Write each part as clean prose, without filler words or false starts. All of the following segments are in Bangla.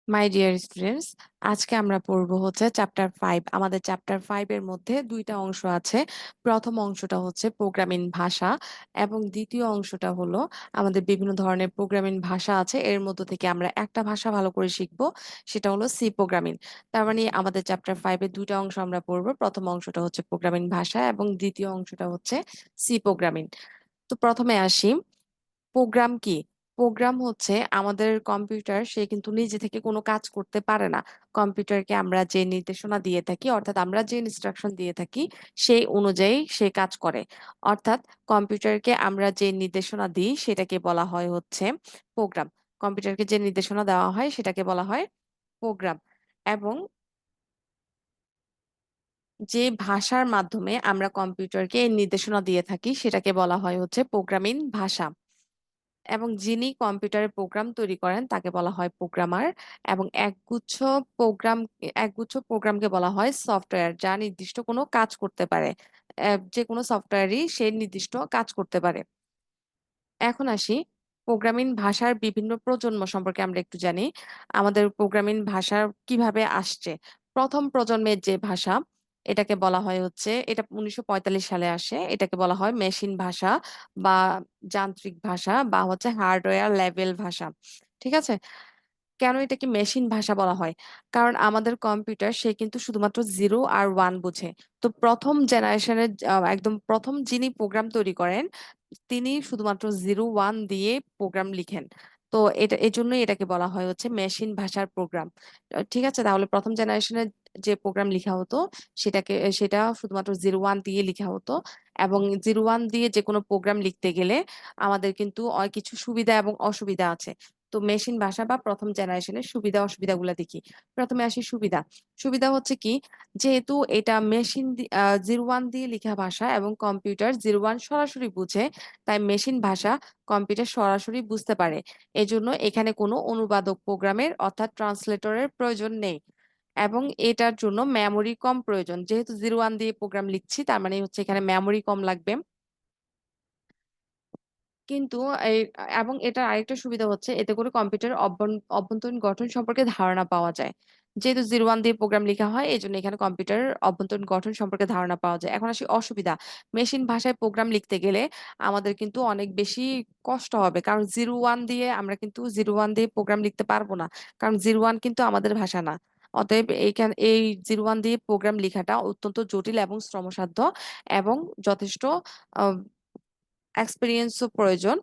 মাই ডিয়ার স্টুডেন্টস, আজকে আমরা পড়বো হচ্ছে চ্যাপ্টার 5। আমাদের চ্যাপ্টার 5 এর মধ্যে দুইটা অংশ আছে। প্রথম অংশটা হচ্ছে প্রোগ্রামিং ভাষা এবং দ্বিতীয় অংশটা হলো আমাদের বিভিন্ন ধরনের প্রোগ্রামিং ভাষা আছে, এর মধ্য থেকে আমরা একটা ভাষা ভালো করে শিখবো, সেটা হলো সি প্রোগ্রামিং। তার মানে আমাদের চ্যাপ্টার 5 এর দুইটা অংশ আমরা পড়বো। প্রথম অংশটা হচ্ছে প্রোগ্রামিং ভাষা এবং দ্বিতীয় অংশটা হচ্ছে সি প্রোগ্রামিং। তো প্রথমে আসি, প্রোগ্রাম কি? প্রোগ্রাম হচ্ছে আমাদের কম্পিউটার, সে কিন্তু নিজে থেকে কোনো কাজ করতে পারে না। কম্পিউটারকে আমরা যে নির্দেশনা দিয়ে থাকি, অর্থাৎ আমরা যে ইনস্ট্রাকশন দিয়ে থাকি, সেই অনুযায়ী সে কাজ করে। অর্থাৎ কম্পিউটারকে আমরা যে নির্দেশনা দিই সেটাকে বলা হয় হচ্ছে প্রোগ্রাম। কম্পিউটারকে যে নির্দেশনা দেওয়া হয় সেটাকে বলা হয় প্রোগ্রাম। এবং যে ভাষার মাধ্যমে আমরা কম্পিউটারকে এই নির্দেশনা দিয়ে থাকি সেটাকে বলা হয় হচ্ছে প্রোগ্রামিং ভাষা। এবং যিনি কম্পিউটারে প্রোগ্রাম তৈরি করেন তাকে বলা হয় প্রোগ্রামার। এবং প্রোগ্রাম একগুচ্ছ প্রোগ্রামকে বলা হয় সফটওয়্যার, যা নির্দিষ্ট কোনো কাজ করতে পারে। যে কোনো সফটওয়্যারই সে নির্দিষ্ট কাজ করতে পারে। এখন আসি, প্রোগ্রামিং ভাষার বিভিন্ন প্রজন্ম সম্পর্কে আমরা একটু জানি। আমাদের প্রোগ্রামিং ভাষা কিভাবে আসছে? প্রথম প্রজন্মের যে ভাষা, এটাকে বলা হয় হচ্ছে, এটা 1945 সালে আসে, এটাকে বলা হয় মেশিন ভাষা বা যান্ত্রিক ভাষা বা হচ্ছে হার্ডওয়্যার লেভেল ভাষা। ঠিক আছে? কেন এটাকে মেশিন ভাষা বলা হয়? কারণ আমাদের কম্পিউটার সে কিন্তু শুধুমাত্র 0 আর 1 বুঝে। তো প্রথম জেনারেশনের একদম প্রথম যিনি প্রোগ্রাম তৈরি করেন, তিনি শুধুমাত্র 0 1 দিয়ে প্রোগ্রাম লিখেন। তো এটা এই জন্যই এটাকে বলা হয় হচ্ছে মেশিন ভাষার প্রোগ্রাম। ঠিক আছে, তাহলে প্রথম জেনারেশনের যে প্রোগ্রাম লেখা হতো সেটা শুধুমাত্র 0 1 দিয়ে লেখা হতো। এবং 0 1 দিয়ে যে কোনো প্রোগ্রাম লিখতে গেলে আমাদের কিন্তু কিছু সুবিধা এবং অসুবিধা আছে। তো মেশিন ভাষা বা প্রথম জেনারেশনের সুবিধা অসুবিধাগুলো দেখি। প্রথমে আসি সুবিধা। সুবিধা হচ্ছে কি, যেহেতু এটা 0 1 দিয়ে লেখা ভাষা এবং কম্পিউটার 0 1 সরাসরি বুঝে, তাই মেশিন ভাষা কম্পিউটার সরাসরি বুঝতে পারে। এজন্য এখানে কোনো অনুবাদক প্রোগ্রামের অর্থাৎ ট্রান্সলেটরের প্রয়োজন নেই। এবং এটার জন্য মেমোরি কম প্রয়োজন। যেহেতু 0 1 দিয়ে প্রোগ্রাম লিখছি, তার মানে হচ্ছে এখানে মেমোরি কম লাগবে। কিন্তু এই এবং এটার আরেকটা সুবিধা হচ্ছে, এতে করে কম্পিউটারের অভ্যন্তরীণ গঠন সম্পর্কে ধারণা পাওয়া যায়। যেহেতু 0 1 দিয়ে প্রোগ্রাম লেখা হয়, এই জন্য এখানে কম্পিউটারের অভ্যন্তরীণ গঠন সম্পর্কে ধারণা পাওয়া যায়। এখন আসি অসুবিধা। মেশিন ভাষায় প্রোগ্রাম লিখতে গেলে আমাদের কিন্তু অনেক বেশি কষ্ট হবে, কারণ 0 1 দিয়ে আমরা কিন্তু 0 1 দিয়ে প্রোগ্রাম লিখতে পারবো না। কারণ 0 1 কিন্তু আমাদের ভাষা না। অতএব এই 0 1 দিয়ে প্রোগ্রাম লেখাটা অত্যন্ত জটিল এবং শ্রমসাধ্য এবং যথেষ্ট এক্সপিরিয়েন্সও প্রয়োজন।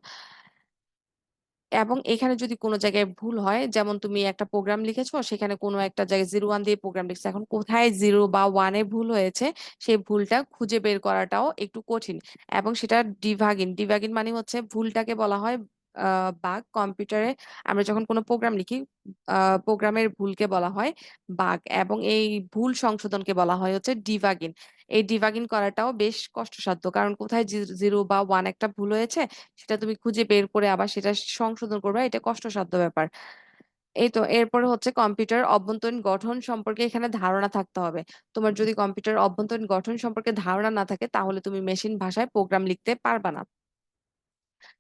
এবং এখানে যদি কোনো জায়গায় ভুল হয়, যেমন তুমি একটা প্রোগ্রাম লিখেছো, সেখানে কোনো একটা জায়গায় 0 1 দিয়ে প্রোগ্রাম লিখছো, এখন কোথায় 0 বা 1 ভুল হয়েছে সেই ভুলটা খুঁজে বের করাটাও একটু কঠিন। এবং সেটা ডিভাগিন মানে হচ্ছে ভুলটাকে বলা হয় বাগ। কম্পিউটারে আমরা যখন কোনো প্রোগ্রাম লিখি, প্রোগ্রামের ভুলকে বলা হয় বাগ, এবং এই ভুল সংশোধনকে বলা হয় হচ্ছে ডিভাগিন। এই ডিভাগিন করাটাও বেশ কষ্টসাধ্য, কারণ কোথায় 0 বা 1 একটা ভুল হয়েছে সেটা তুমি খুঁজে বের করে আবার সেটা সংশোধন করবে, এটা কষ্টসাধ্য ব্যাপার। এই তো, এরপরে হচ্ছে কম্পিউটার অভ্যন্তরীণ গঠন সম্পর্কে এখানে ধারণা থাকতে হবে। তোমার যদি কম্পিউটার অভ্যন্তরীণ গঠন সম্পর্কে ধারণা না থাকে, তাহলে তুমি মেশিন ভাষায় প্রোগ্রাম লিখতে পারবা না।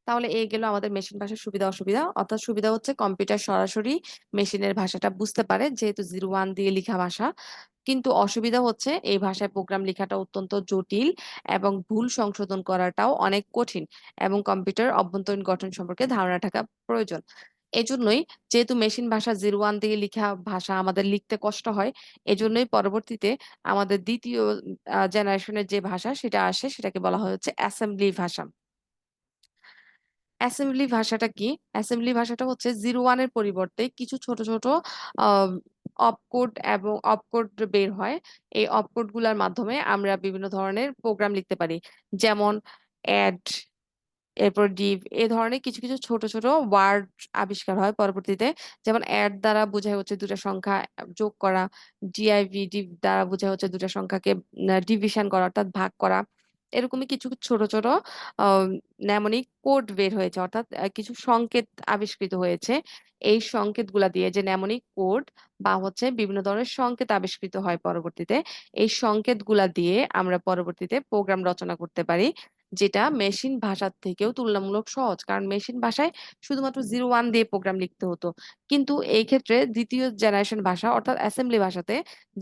তাহলে এই গেল আমাদের মেশিন ভাষার সুবিধা অসুবিধা। অর্থাৎ সুবিধা হচ্ছে কম্পিউটার সরাসরি মেশিনের ভাষাটা বুঝতে পারে, যেহেতু 0 1 দিয়ে লেখা ভাষা। কিন্তু অসুবিধা হচ্ছে এই ভাষায় প্রোগ্রাম লেখাটা অত্যন্ত জটিল এবং ভুল সংশোধন করাটাও অনেক কঠিন, এবং কম্পিউটার অভ্যন্তরীণ গঠন সম্পর্কে ধারণা থাকা প্রয়োজন। এজন্যই, যেহেতু মেশিন ভাষা 0 1 দিয়ে লেখা ভাষা আমাদের লিখতে কষ্ট হয়, এজন্যই পরবর্তীতে আমাদের দ্বিতীয় জেনারেশনের যে ভাষা সেটা আসে, সেটাকে বলা হয় হচ্ছে অ্যাসেম্বলি ভাষা। অ্যাসেম্বলি ভাষাটা কি? অ্যাসেম্বলি ভাষাটা হচ্ছে 0 1 এর পরিবর্তে কিছু ছোট ছোট অপকোড এবং অপকোড বের হয়। এই অপকোড গুলার মাধ্যমে আমরা বিভিন্ন ধরনের প্রোগ্রাম লিখতে পারি। যেমন অ্যাড, এরপর ডিভ, এ ধরনের কিছু কিছু ছোট ছোট ওয়ার্ড আবিষ্কার হয় পরবর্তীতে। যেমন অ্যাড দ্বারা বোঝায় হচ্ছে দুটা সংখ্যা যোগ করা। ডিভ দ্বারা বোঝায় হচ্ছে দুটা সংখ্যাকে ডিভিশন করা, অর্থাৎ ভাগ করা। এরকমই কিছু ছোট ছোট নেমনিক কোড বের হয়েছে, অর্থাৎ কিছু সংকেত আবিষ্কৃত হয়েছে। এই সংকেতগুলা দিয়ে, যে নেমনিক কোড বা হচ্ছে বিভিন্ন ধরনের সংকেত আবিষ্কৃত হয় পরবর্তীতে, এই সংকেতগুলা দিয়ে আমরা পরবর্তীতে প্রোগ্রাম রচনা করতে পারি। যেটা মেশিন ভাষার থেকেও তুলনামূলক সহজ, কারণ মেশিন ভাষায় শুধুমাত্র 0 1 দিয়ে প্রোগ্রাম লিখতে হতো। কিন্তু এই ক্ষেত্রে দ্বিতীয় জেনারেশন ভাষা অর্থাৎ অ্যাসেম্বলি ভাষাতে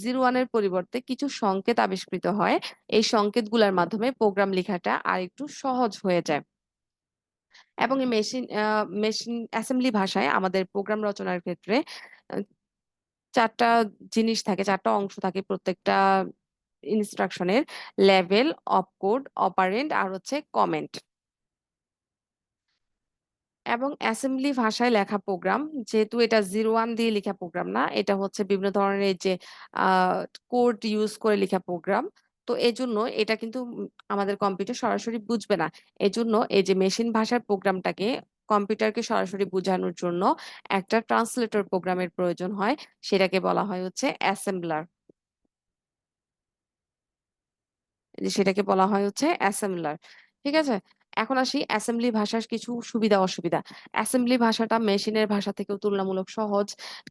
0 1 এর পরিবর্তে কিছু সংকেত আবিষ্কৃত হয়। এই সংকেতগুলোর মাধ্যমে প্রোগ্রাম লেখাটা আর একটু সহজ হয়ে যায়। এবং এই মেশিন অ্যাসেম্বলি ভাষায় আমাদের প্রোগ্রাম রচনার ক্ষেত্রে আহ, চারটা জিনিস থাকে, চারটা অংশ থাকে প্রত্যেকটা ইনস্ট্রাকশনের: লেভেল, অপকোড, অপারেন্ড আর হচ্ছে কমেন্ট। এবং অ্যাসেম্বলি ভাষায় লেখা প্রোগ্রাম, যেহেতু এটা 0 1 দিয়ে লেখা প্রোগ্রাম না, এটা হচ্ছে বিভিন্ন ধরনের এই যে কোড ইউজ করে লেখা প্রোগ্রাম। তো এই জন্য এটা কিন্তু আমাদের কম্পিউটার সরাসরি বুঝবে না। এই জন্য এই যে মেশিন ভাষার প্রোগ্রামটাকে কম্পিউটারকে সরাসরি বোঝানোর জন্য একটা ট্রান্সলেটর প্রোগ্রামের প্রয়োজন হয়, সেটাকে বলা হয় হচ্ছে অ্যাসেম্বলার। ঠিক আছে। এখন আসি অ্যাসেম্বলি ভাষার কিছু সুবিধা অসুবিধা। অ্যাসেম্বলি ভাষাটা মেশিনের ভাষা থেকেও তুলনামূলক সহজ,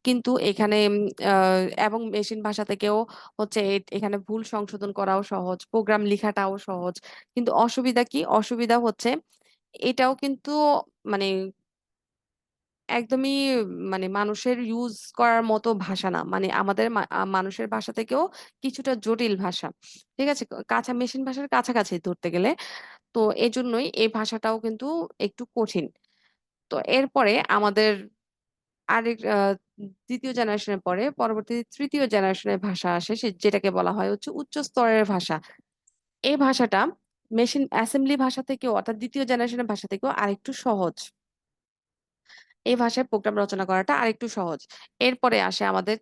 কিন্তু এখানে এবং মেশিন ভাষা থেকেও হচ্ছে এখানে ভুল সংশোধন করাও সহজ, প্রোগ্রাম লেখাটাও সহজ। কিন্তু অসুবিধা কি? অসুবিধা হচ্ছে এটাও কিন্তু মানে একদমই মানুষের ইউজ করার মতো ভাষা না, আমাদের মানুষের ভাষা থেকেও কিছুটা জটিল ভাষা। ঠিক আছে, মেশিন ভাষার কাছাকাছি ধরতে গেলে। তো এই জন্যই এই ভাষাটাও কিন্তু একটু কঠিন। তো এরপরে আমাদের আরেক দ্বিতীয় জেনারেশনের পরে পরবর্তী তৃতীয় জেনারেশনের ভাষা আসে, যেটাকে বলা হয় হচ্ছে উচ্চ স্তরের ভাষা। এই ভাষাটা মেশিন অ্যাসেম্বলি ভাষা থেকেও অর্থাৎ দ্বিতীয় জেনারেশনের ভাষা থেকেও আরেকটু সহজ। এই ভাষায় প্রোগ্রাম রচনা করাটা আরেকটু সহজ। এরপরে আসে আমাদের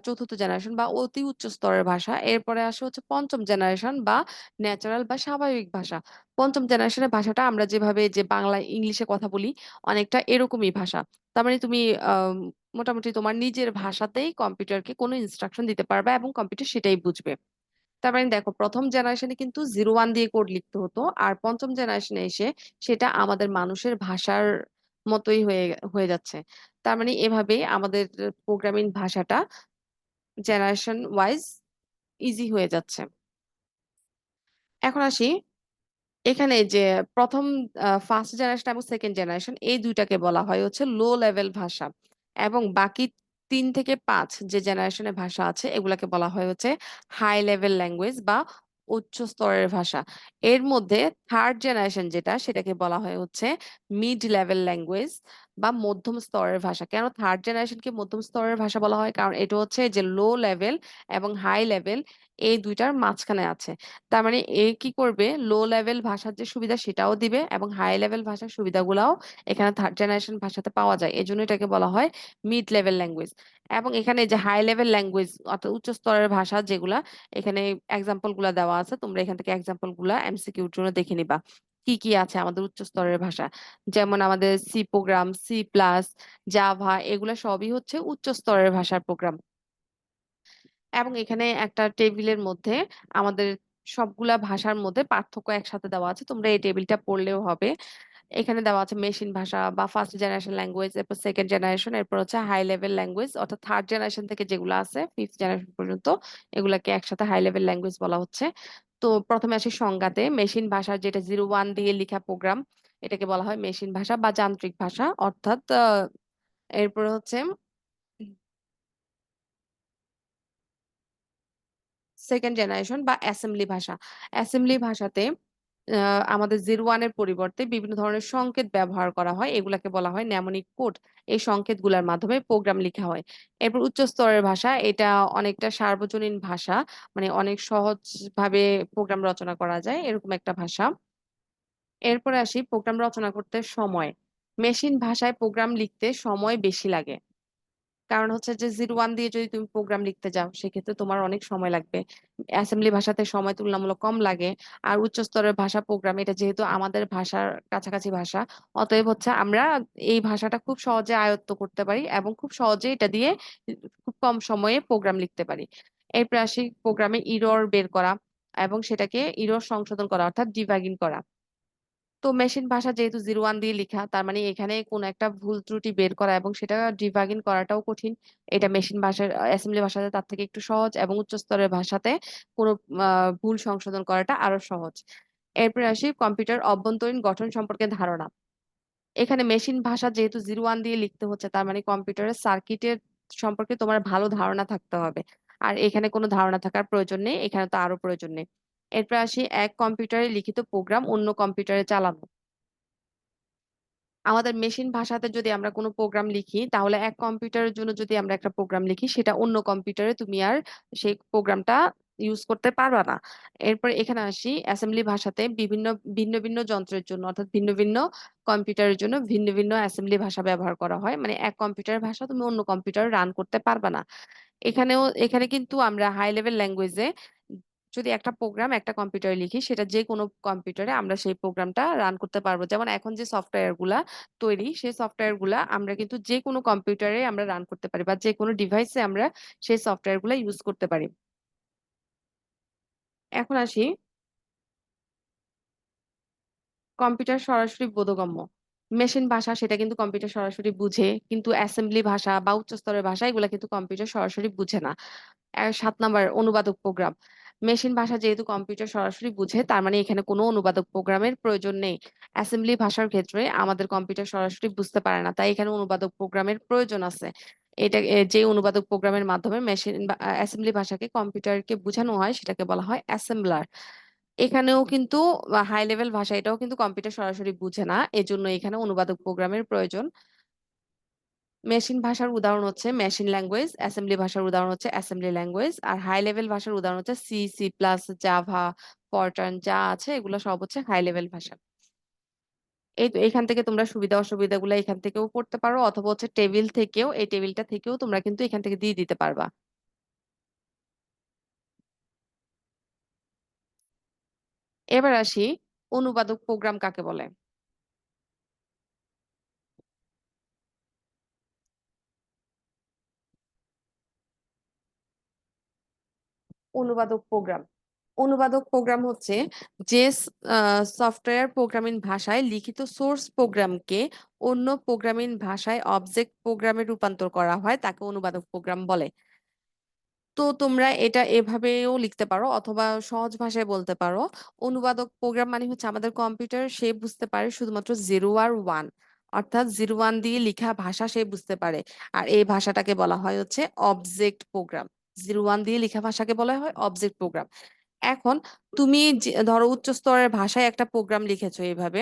চতুর্থ জেনারেশন বা অতি উচ্চ স্তরের ভাষা। এরপরে আসে হচ্ছে পঞ্চম জেনারেশন বা ন্যাচারাল বা স্বাভাবিক ভাষা। পঞ্চম জেনারেশনের ভাষাটা আমরা যেভাবে যে বাংলা ইংলিশে কথা বলি, অনেকটা এরকমই ভাষা। তার মানে তুমি আহ মোটামুটি তোমার নিজের ভাষাতেই কম্পিউটারকে কোনো ইনস্ট্রাকশন দিতে পারবে এবং কম্পিউটার সেটাই বুঝবে। তার মানে দেখো, প্রথম জেনারেশনে কিন্তু 0 1 দিয়ে কোড লিখতে হতো, আর পঞ্চম জেনারেশনে এসে সেটা আমাদের মানুষের ভাষার মতোই হয়ে হয়ে যাচ্ছে। তার মানে এভাবে আমাদের প্রোগ্রামিং ভাষাটা জেনারেশন ওয়াইজ ইজি হয়ে যাচ্ছে। এখন আসি এখানে যে প্রথম ফার্স্ট জেনারেশন এবং সেকেন্ড জেনারেশন, এই দুইটাকে বলা হয় হচ্ছে লো লেভেল ভাষা। এবং বাকি 3 থেকে 5 যে জেনারেশনের ভাষা আছে এগুলাকে বলা হয় হচ্ছে হাই লেভেল ল্যাঙ্গুয়েজ বা উচ্চ স্তরের ভাষা। এর মধ্যে থার্ড জেনারেশন যেটা, সেটাকে বলা হয় হচ্ছে মিড লেভেল ল্যাঙ্গুয়েজ বা মধ্যম স্তরের ভাষা। কেন থার্ড জেনারেশনকে মধ্যম স্তরের ভাষা বলা হয়? কারণ এটা হচ্ছে যে লো লেভেল এবং হাই লেভেল এই দুইটার মাঝখানে আছে। তার মানে এ কি করবে, লো লেভেল ভাষার যে সুবিধা সেটাও দিবে এবং হাই লেভেল ভাষার সুবিধাগুলাও এখানে থার্ড জেনারেশন ভাষাতে পাওয়া যায়। এই জন্য এটাকে বলা হয় মিড লেভেল ল্যাঙ্গুয়েজ। এবং এখানে যে হাই লেভেল ল্যাঙ্গুয়েজ অর্থাৎ উচ্চ স্তরের ভাষা যেগুলা, এখানে এক্সাম্পল গুলা দেওয়া আছে, তোমরা এখান থেকে এক্সাম্পল গুলা এমসিকিউর জন্য দেখে নিবা কি কি আছে আমাদের উচ্চ স্তরের ভাষা। যেমন আমাদের সি প্রোগ্রাম, C++, জাভা, এগুলা সবই হচ্ছে উচ্চ স্তরের ভাষার প্রোগ্রাম। এবং এখানে একটা টেবিলের মধ্যে আমাদের সবগুলা ভাষার মধ্যে পার্থক্য একসাথে দেওয়া আছে, তোমরা এই টেবিলটা পড়লেও হবে। এখানে দেওয়া আছে মেশিন ভাষা বা ফার্স্ট জেনারেশন ল্যাঙ্গুয়েজ, এরপর সেকেন্ড জেনারেশন, এরপর হচ্ছে হাই লেভেল ল্যাঙ্গুয়েজ অর্থাৎ থার্ড জেনারেশন থেকে যেগুলো আছে ফিফথ জেনারেশন পর্যন্ত, এগুলাকে একসাথে হাই লেভেল ল্যাঙ্গুয়েজ বলা হচ্ছে। তো প্রথমে আসি সংজ্ঞাতে। মেশিন ভাষা যেটা 0 1 দিয়ে লেখা প্রোগ্রাম, এটাকে বলা হয় মেশিন ভাষা বা যান্ত্রিক ভাষা। অর্থাৎ এরপর হচ্ছে সেকেন্ড জেনারেশন বা অ্যাসেম্বলি ভাষা। অ্যাসেম্বলি ভাষাতে আমাদের 0 1 এর পরিবর্তে বিভিন্ন ধরনের সংকেত ব্যবহার করা হয়, এগুলাকে বলা হয় নেমোনিক কোড। এই সংকেতগুলোর মাধ্যমে প্রোগ্রাম লেখা হয়। এরপর উচ্চ স্তরের ভাষা, এটা অনেকটা সার্বজনীন ভাষা, অনেক সহজ ভাবে প্রোগ্রাম রচনা করা যায় এরকম একটা ভাষা। এরপরে আসি প্রোগ্রাম রচনা করতে সময়। মেশিন ভাষায় প্রোগ্রাম লিখতে সময় বেশি লাগে, কারণ হচ্ছে যে 0 1 দিয়ে যদি তুমি প্রোগ্রাম লিখতে যাও সেক্ষেত্রে তোমার অনেক সময় লাগবে। অ্যাসেম্বলি ভাষাতে সময় তুলনামূলক কম লাগে। আর উচ্চ স্তরের ভাষা প্রোগ্রাম, এটা যেহেতু আমাদের ভাষার কাছাকাছি ভাষা, অতএব হচ্ছে আমরা এই ভাষাটা খুব সহজে আয়ত্ত করতে পারি এবং খুব সহজে এটা দিয়ে খুব কম সময়ে প্রোগ্রাম লিখতে পারি। এরপর আসি প্রোগ্রামে ইরর বের করা এবং সেটাকে ইরর সংশোধন করা অর্থাৎ ডিবাগিং করা। তো মেশিন ভাষা যেহেতু 0 1 দিয়ে লেখা, তার মানে এখানে কোন একটা ভুল ত্রুটি বের করা এবং সেটা ডিবাগিং করাটাও কঠিন। এটা মেশিন ভাষার অ্যাসেম্বলি ভাষাতে তার থেকে একটু সহজ, এবং উচ্চ স্তরের ভাষাতে কোনো ভুল সংশোধন করাটা আরো সহজ। এরপরে আসি কম্পিউটার অভ্যন্তরীণ গঠন সম্পর্কে ধারণা। এখানে মেশিন ভাষা যেহেতু 01 দিয়ে লিখতে হচ্ছে, তার মানে কম্পিউটারের সার্কিটের সম্পর্কে তোমার ভালো ধারণা থাকতে হবে। আর এখানে কোনো ধারণা থাকার প্রয়োজন নেই, এখানে তো আরো প্রয়োজন নেই। এরপর আসি এক কম্পিউটারে লিখিত প্রোগ্রাম অন্য কম্পিউটারে চালানো। আমাদের মেশিন ভাষাতে যদি আমরা কোনো প্রোগ্রাম লিখি, তাহলে এক কম্পিউটারের জন্য যদি আমরা একটা প্রোগ্রাম লিখি, সেটা অন্য কম্পিউটারে তুমি আর সেই প্রোগ্রামটা ইউজ করতে পারবা না। এরপর এখানে আসি অ্যাসেম্বলি ভাষাতে বিভিন্ন ভিন্ন ভিন্ন যন্ত্রের জন্য, অর্থাৎ ভিন্ন ভিন্ন কম্পিউটারের জন্য ভিন্ন ভিন্ন অ্যাসেম্বলি ভাষা ব্যবহার করা হয়। মানে এক কম্পিউটারের ভাষা তুমি অন্য কম্পিউটারে রান করতে পারবা না। এখানে কিন্তু আমরা হাই লেভেল ল্যাঙ্গুয়েজে যদি একটা প্রোগ্রাম একটা কম্পিউটারে লিখি, সেটা যে কোনো কম্পিউটারে আমরা সেই প্রোগ্রামটা রান করতে পারবো। যেমন এখন যে সফটওয়্যার গুলা তৈরি, সেই সফটওয়্যার গুলা আমরা কিন্তু যে কোনো কম্পিউটারে আমরা রান করতে পারি, বা যে কোনো ডিভাইসে আমরা সেই সফটওয়্যার গুলা ইউজ করতে পারি। এখন আসি কম্পিউটার সরাসরি বোধগম্য। মেশিন ভাষা সেটা কিন্তু কম্পিউটার সরাসরি বুঝে, কিন্তু অ্যাসেম্বলি ভাষা বা উচ্চ স্তরের ভাষা এগুলা কিন্তু কম্পিউটার সরাসরি বুঝে না। 7 নাম্বার অনুবাদক প্রোগ্রাম। মেশিন ভাষা যেহেতু কম্পিউটার সরাসরি বুঝে, তার মানে এখানে কোনো অনুবাদক প্রোগ্রামের প্রয়োজন নেই। অ্যাসেম্বলি ভাষার ক্ষেত্রে আমাদের কম্পিউটার সরাসরি বুঝতে পারে না, তাই এখানে অনুবাদক প্রোগ্রামের প্রয়োজন আছে। যে অনুবাদক প্রোগ্রামের মাধ্যমে মেশিন বা অ্যাসেম্বলি ভাষাকে কম্পিউটারকে বোঝানো হয়, সেটাকে বলা হয় অ্যাসেম্বলার। এখানেও কিন্তু হাই লেভেল ভাষা, এটাও কিন্তু কম্পিউটার সরাসরি বুঝে না, এজন্য এখানে অনুবাদক প্রোগ্রামের প্রয়োজন। মেশিন ভাষার উদাহরণ হচ্ছে মেশিন ল্যাঙ্গুয়েজ, অ্যাসেম্বলি ভাষার উদাহরণ হচ্ছে অ্যাসেম্বলি ল্যাঙ্গুয়েজ, আর হাই লেভেল ভাষার উদাহরণ হচ্ছে C, C plus, Java, Fortran যা আছে এগুলো সব হচ্ছে হাই লেভেল ভাষা। এই তো এখান থেকে তোমরা সুবিধা অসুবিধাগুলো এখান থেকেও পড়তে পারো, অথবা হচ্ছে টেবিল থেকেও, এই টেবিলটা থেকেও তোমরা কিন্তু এখান থেকে দিয়ে দিতে পারবা। এবার আসি অনুবাদক প্রোগ্রাম কাকে বলে। অনুবাদক প্রোগ্রাম, অনুবাদক প্রোগ্রাম হচ্ছে যে সফটওয়্যার প্রোগ্রামিং ভাষায় লিখিত সোর্স প্রোগ্রামকে অন্য প্রোগ্রামিং ভাষায় অবজেক্ট প্রোগ্রামে রূপান্তর করা হয়, তাকে অনুবাদক প্রোগ্রাম বলে। তো তোমরা এটা এভাবেও লিখতে পারো, অথবা সহজ ভাষায় বলতে পারো, অনুবাদক প্রোগ্রাম মানে হচ্ছে আমাদের কম্পিউটার সে বুঝতে পারে শুধুমাত্র 0 আর 1, অর্থাৎ 01 দিয়ে লিখা ভাষা সে বুঝতে পারে। আর এই ভাষাটাকে বলা হয় হচ্ছে অবজেক্ট প্রোগ্রাম। 01 দিয়ে লিখা ভাষাকে বলা হয় অবজেক্ট প্রোগ্রাম। এখন তুমি ধরো উচ্চ স্তরের ভাষায় একটা প্রোগ্রাম লিখেছো এইভাবে,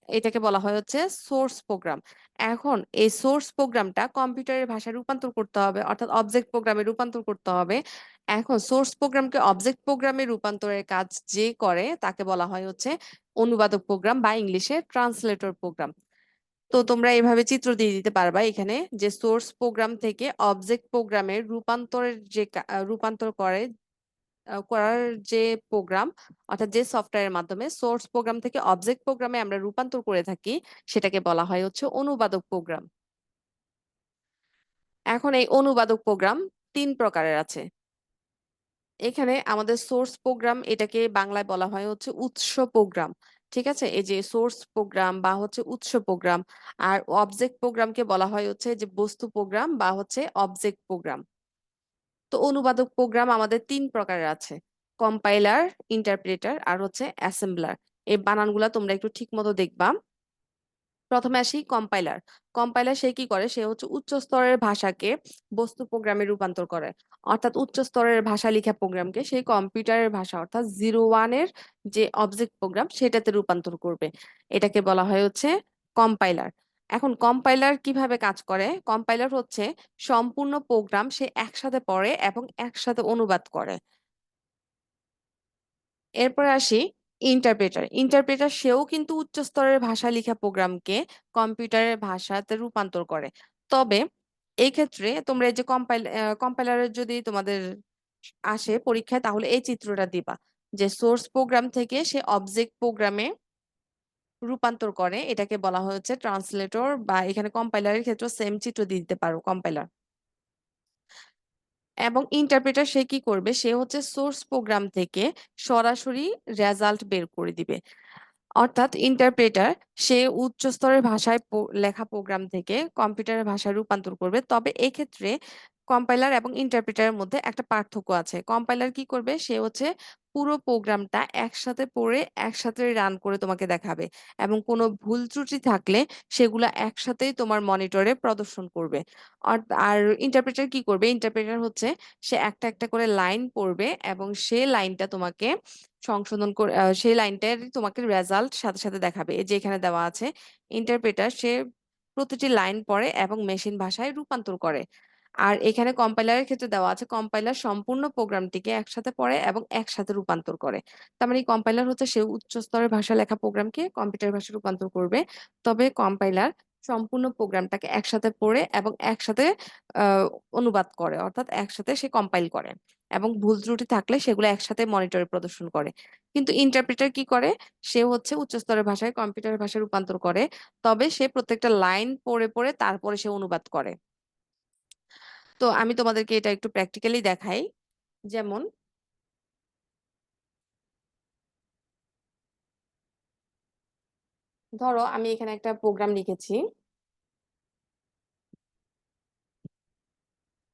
এটাকে বলা হয় হচ্ছে সোর্স প্রোগ্রাম। এখন এই সোর্স প্রোগ্রামটা কম্পিউটারের ভাষায় রূপান্তর করতে হবে, অর্থাৎ অবজেক্ট প্রোগ্রামে রূপান্তর করতে হবে। এখন সোর্স প্রোগ্রামকে অবজেক্ট প্রোগ্রামে রূপান্তরের কাজ যে করে, তাকে বলা হয় হচ্ছে অনুবাদক প্রোগ্রাম, বা ইংলিশে ট্রান্সলেটর প্রোগ্রাম। তো তোমরা এভাবে চিত্র দিয়ে দিতে পারবা এখানে, যে সোর্স প্রোগ্রাম থেকে অবজেক্ট প্রোগ্রামের রূপান্তরের যে রূপান্তর করার যে প্রোগ্রাম, অর্থাৎ যে সফটওয়্যারের মাধ্যমে সোর্স প্রোগ্রাম থেকে অবজেক্ট প্রোগ্রামে আমরা রূপান্তর করে থাকি, সেটাকে বলা হয় হচ্ছে অনুবাদক প্রোগ্রাম। এখন এই অনুবাদক প্রোগ্রাম 3 প্রকারের আছে। এখানে আমাদের সোর্স প্রোগ্রাম, এটাকে বাংলায় বলা হয় হচ্ছে উৎস প্রোগ্রাম। ঠিক আছে, এই যে সোর্স প্রোগ্রাম বা হচ্ছে উৎস প্রোগ্রাম। আর অবজেক্ট প্রোগ্রামকে বলা হয় হচ্ছে যে বস্তু প্রোগ্রাম বা হচ্ছে অবজেক্ট প্রোগ্রাম। তো অনুবাদক প্রোগ্রাম আমাদের 3 প্রকারের আছে: কম্পাইলার, ইন্টারপ্রেটার আর হচ্ছে অ্যাসেম্বলার। এই বানানগুলা তোমরা একটু ঠিক মতো দেখবা। প্রথমে আসি কম্পাইলার। কম্পাইলার সে কি করে, সে হচ্ছে উচ্চ স্তরের ভাষাকে বস্তু প্রোগ্রামে রূপান্তর করে। অর্থাৎ উচ্চ স্তরের ভাষা লিখা প্রোগ্রামকে সেই কম্পিউটারের ভাষা, অর্থাৎ 01-এর যে অবজেক্ট প্রোগ্রাম সেটাতে রূপান্তর করবে। এটাকে বলা হয় হচ্ছে কম্পাইলার। এখন কম্পাইলার কিভাবে কাজ করে? কম্পাইলার হচ্ছে সম্পূর্ণ প্রোগ্রাম সে একসাথে পড়ে এবং একসাথে অনুবাদ করে। এরপর আসি ইন্টারপ্রেটার। ইন্টারপ্রেটার সেও কিন্তু উচ্চ স্তরের ভাষা লিখা প্রোগ্রামকে কম্পিউটারের ভাষাতে রূপান্তর করে। তবে এই ক্ষেত্রে তোমরা এই যে কম্পাইলারের যদি তোমাদের আসে পরীক্ষায়, তাহলে এই চিত্রটা দিবা, যে সোর্স প্রোগ্রাম থেকে সে অবজেক্ট প্রোগ্রামে রূপান্তর করে, এটাকে বলা হচ্ছে ট্রান্সলেটর, বা এখানে কম্পাইলারের ক্ষেত্রে সেম চিত্র দিয়ে দিতে পারো, কম্পাইলার। এবং ইন্টারপ্রেটার সে কি করবে, সে হচ্ছে সোর্স প্রোগ্রাম থেকে সরাসরি রেজাল্ট বের করে দিবে। অর্থাৎ ইন্টারপ্রেটার সে উচ্চ স্তরের ভাষায় লেখা প্রোগ্রাম থেকে কম্পিউটারের ভাষায় রূপান্তর করবে। তবে এক্ষেত্রে কম্পাইলার এবং ইন্টারপ্রেটারের মধ্যে একটা পার্থক্য আছে। কম্পাইলার কি করবে, সে হচ্ছে পুরো প্রোগ্রামটা একসাথে পড়ে একসাথে রান করে তোমাকে দেখাবে, এবং কোনো ভুল ত্রুটি থাকলে সেগুলা একসাথেই তোমার মনিটরে প্রদর্শন করবে। আর আর ইন্টারপ্রেটার কি করবে, ইন্টারপ্রেটার হচ্ছে সে একটা একটা করে লাইন পড়বে এবং সে লাইনটা তোমাকে সংশোধন করে সেই লাইনটার তোমাকে রেজাল্ট সাথে সাথে দেখাবে। এই যে এখানে দেওয়া আছে, ইন্টারপ্রেটার সে প্রতিটি লাইন পড়ে এবং মেশিন ভাষায় রূপান্তর করে। আর এখানে কম্পাইলারের ক্ষেত্রে দেওয়া আছে, কম্পাইলার সম্পূর্ণ প্রোগ্রামটিকে একসাথে পড়ে এবং একসাথে রূপান্তর করে। তার মানে কম্পাইলার হচ্ছে সে উচ্চ স্তরের ভাষা লেখা প্রোগ্রামকে কম্পিউটার ভাষায় রূপান্তর করবে। তবে কম্পাইলার সম্পূর্ণ প্রোগ্রামটাকে একসাথে পড়ে এবং একসাথে আহ অনুবাদ করে, অর্থাৎ একসাথে সে কম্পাইল করে এবং ভুল ত্রুটি থাকলে সেগুলো একসাথে মনিটরে প্রদর্শন করে। কিন্তু ইন্টারপ্রেটার কি করে, সে হচ্ছে উচ্চস্তরের ভাষায় কম্পিউটার ভাষায় রূপান্তর করে, তবে সে প্রত্যেকটা লাইন পড়ে পড়ে তারপরে সে অনুবাদ করে। তো আমি তোমাদেরকে এটা একটু প্র্যাকটিক্যালি দেখাই। যেমন ধরো আমি এখানে একটা প্রোগ্রাম লিখেছি,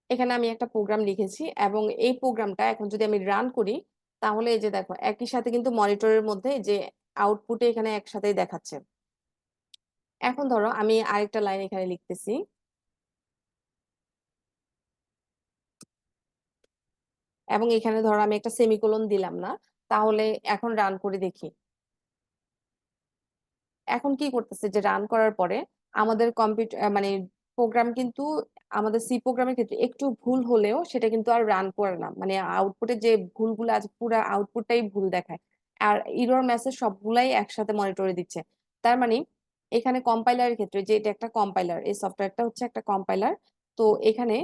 এখানে আমি একটা প্রোগ্রাম লিখেছি এবং এই প্রোগ্রামটা এখন যদি আমি রান করি, তাহলে এই যে দেখো একই সাথে কিন্তু মনিটরের মধ্যে যে আউটপুটে এখানে একসাথেই দেখাচ্ছে। এখন ধরো আমি আরেকটা লাইন এখানে লিখতেছি, এবং এখানে ধরো আমি একটা সেমিকোলন দিলাম না, তাহলে এখন রান করে দেখি। এখন কি করতেছে, যে রান করার পরে আমাদের কম্পিউটার মানে প্রোগ্রাম কিন্তু, আমাদের সি প্রোগ্রামের ক্ষেত্রে একটু ভুল হলেও সেটা কিন্তু আর রান করে না, মানে আউটপুটে যে ভুলগুলো আছে পুরো আউটপুটটাই ভুল দেখায়। আর ইরর মেসেজ সবগুলাই একসাথে মনিটরে দিচ্ছে। তার মানে এখানে কম্পাইলারের ক্ষেত্রে, যে এটা একটা কম্পাইলার, এই সফটওয়্যারটা হচ্ছে একটা কম্পাইলার। তো এখানে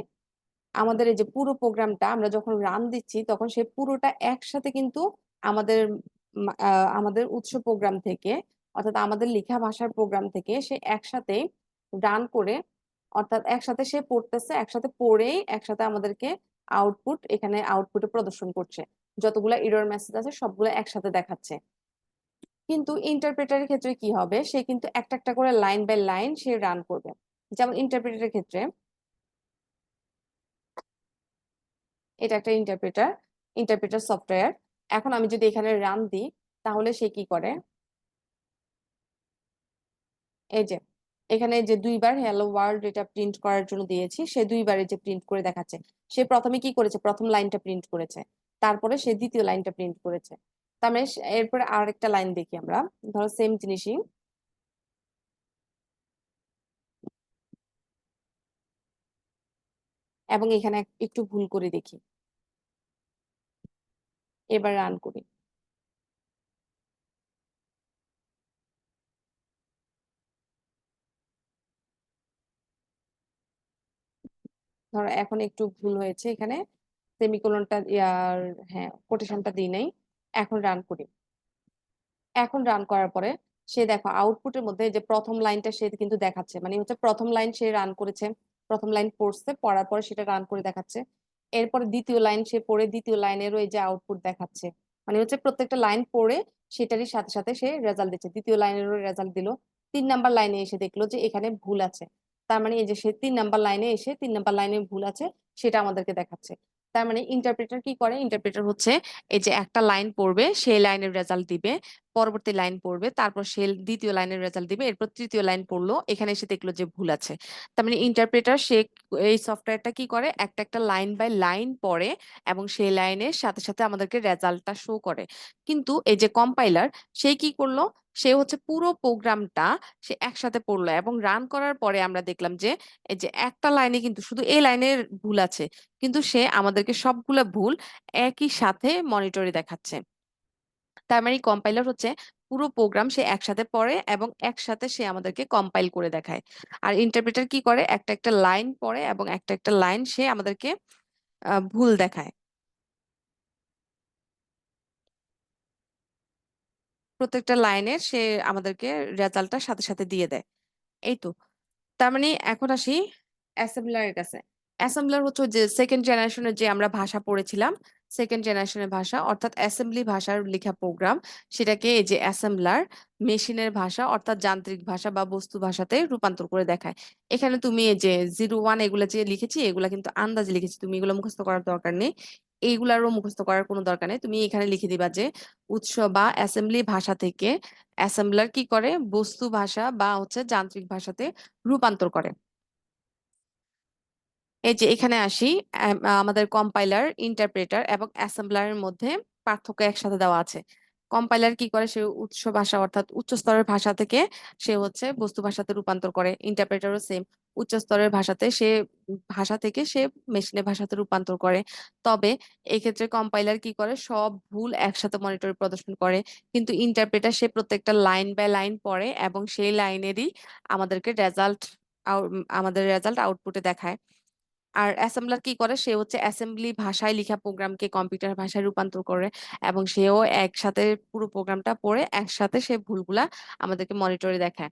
আমাদের এই যে পুরো প্রোগ্রামটা আমরা যখন রান দিচ্ছি, তখন সে পুরোটা একসাথে কিন্তু আমাদের আমাদের উৎস প্রোগ্রাম থেকে, অর্থাৎ আমাদের লেখা ভাষার প্রোগ্রাম থেকে সে একসাথে রান করে, অর্থাৎ একসাথে সে পড়তেছে, একসাথে পড়েই একসাথে আমাদেরকে আউটপুট এখানে আউটপুটে প্রদর্শন করছে। যতগুলা এরর মেসেজ আছে সবগুলো একসাথে দেখাচ্ছে। কিন্তু ইন্টারপ্রেটারের ক্ষেত্রে কি হবে, সে কিন্তু একটা একটা করে লাইন বাই লাইন সে রান করবে। যেমন ইন্টারপ্রেটারের ক্ষেত্রে, এটা একটা ইন্টারপ্রেটার, ইন্টারপ্রেটার সফটওয়্যার। এখন আমি যদি এখানে রান দিই, তাহলে সে কি করে, এই যে এখানে যে দুইবার হ্যালো ওয়ার্ল্ড এটা প্রিন্ট করার জন্য দিয়েছি, সে দুইবারে যে প্রিন্ট করে দেখাচ্ছে। সে প্রথমে কি করেছে, প্রথম লাইনটা প্রিন্ট করেছে, তারপরে সে দ্বিতীয় লাইনটা প্রিন্ট করেছে। তার মানে এরপরে আর একটা লাইন দেখি আমরা, ধরো সেম জিনিসই, এবং এখানে একটু ভুল করে দেখি, এবার রান করি। ধরো এখন একটু ভুল হয়েছে এখানে, সেমিকোলনটা ইয়ার, হ্যাঁ কোটেশনটা দিই নাই। এখন রান করি। এখন রান করার পরে সে দেখো আউটপুটের মধ্যে যে প্রথম লাইনটা সে কিন্তু দেখাচ্ছে, মানে হচ্ছে প্রথম লাইন সে রান করেছে, প্রথম লাইন পড়ছে, পড়ার পরে সেটা রান করে দেখাচ্ছে। এরপরে দ্বিতীয় লাইন সে পড়ে দ্বিতীয় লাইনেরও এই যে আউটপুট দেখাচ্ছে, মানে হচ্ছে প্রত্যেকটা লাইন পড়ে সেটারই সাথে সাথে সে রেজাল্ট দিচ্ছে, দ্বিতীয় লাইনেরও রেজাল্ট দিল। 3 নাম্বার লাইনে এসে দেখলো যে এখানে ভুল আছে, তার মানে এই যে সে 3 নাম্বার লাইনে এসে 3 নাম্বার লাইনে ভুল আছে সেটা আমাদেরকে দেখাচ্ছে। তার মানে ইন্টারপ্রেটার কি করে, ইন্টারপ্রেটার হচ্ছে এই যে একটা লাইন পড়বে, সেই লাইনের রেজাল্ট দিবে, পরবর্তী লাইন পড়বে, তারপর সে দ্বিতীয় লাইনের রেজাল্ট দিবে, এরপর তৃতীয় লাইন পড়লো, এখানে এসে দেখলো যে ভুল আছে। তার মানে ইন্টারপ্রেটার সে এই সফটওয়্যারটা কি করে, একটা একটা লাইন বাই লাইন পড়ে এবং সেই লাইনের সাথে সাথে আমাদেরকে রেজাল্টটা শো করে। কিন্তু এই যে কম্পাইলার, সে কি করলো, সে হচ্ছে পুরো প্রোগ্রামটা সে একসাথে পড়লো এবং রান করার পরে আমরা দেখলাম যে এই যে একটা লাইনে কিন্তু শুধু এই লাইনের ভুল আছে, কিন্তু সে আমাদেরকে সবগুলা ভুল একই সাথে মনিটরে দেখাচ্ছে। তার মানে কম্পাইলার হচ্ছে পুরো প্রোগ্রাম সে একসাথে পড়ে এবং একসাথে সে আমাদেরকে কম্পাইল করে দেখায়। আর ইন্টারপ্রেটার কি করে, একটা একটা লাইন পড়ে এবং একটা একটা লাইন সে আমাদেরকে ভুল দেখায়, প্রত্যেকটা লাইনের সে আমাদেরকে রেজাল্টটা সাথে সাথে দিয়ে দেয়। এই তো। তার মানে এখন আসি অ্যাসেম্বলারের কাছে। অ্যাসেম্বলার হচ্ছে ওই যে সেকেন্ড জেনারেশনের যে আমরা ভাষা পড়েছিলাম, সেকেন্ড জেনারেশনের ভাষা অর্থাৎ অ্যাসেম্বলি ভাষার লেখা প্রোগ্রাম, সেটাকে এই যে অ্যাসেম্বলার মেশিনের ভাষা অর্থাৎ যান্ত্রিক ভাষা বা বস্তু ভাষাতে রূপান্তর করে দেখায়। এখানে তুমি এই যে 01 এগুলা যে লিখেছি, এগুলা কিন্তু আন্দাজে লিখেছি, তুমি এগুলো মুখস্থ করার দরকার নেই। এইগুলারও মুখস্থ করার কোনো দরকার নেই। তুমি এখানে লিখে দিবা যে উৎস বা অ্যাসেম্বলি ভাষা থেকে অ্যাসেম্বলার কি করে, বস্তু ভাষা বা হচ্ছে যান্ত্রিক ভাষাতে রূপান্তর করে। এই যে এখানে আসি, আমাদের কম্পাইলার, ইন্টারপ্রেটার এবং অ্যাসেম্বলারের মধ্যে পার্থক্য একসাথে দেওয়া আছে। কম্পাইলার কি করে, সে উৎস ভাষা অর্থাৎ উচ্চ স্তরের ভাষা থেকে সে হচ্ছে বস্তু ভাষাতে রূপান্তর করে। ইন্টারপ্রেটারও সেম, উচ্চ স্তরের ভাষাতে সে ভাষা থেকে সে মেশিনের ভাষাতে রূপান্তর করে। তবে এক্ষেত্রে কম্পাইলার কি করে, সব ভুল একসাথে মনিটরে প্রদর্শন করে, কিন্তু ইন্টারপ্রেটার সে প্রত্যেকটা লাইন বাই লাইন পড়ে এবং সেই লাইনেরই আমাদেরকে রেজাল্ট, আমাদের রেজাল্ট আউটপুটে দেখায়। আর অ্যাসেম্বলার কি করে, সে হচ্ছে অ্যাসেম্বলি ভাষায় লেখা প্রোগ্রামকে কম্পিউটার ভাষায় রূপান্তর করে এবং সেও একসাথে পুরো প্রোগ্রামটা পড়ে একসাথে সে ভুলগুলা আমাদেরকে মনিটরে দেখায়।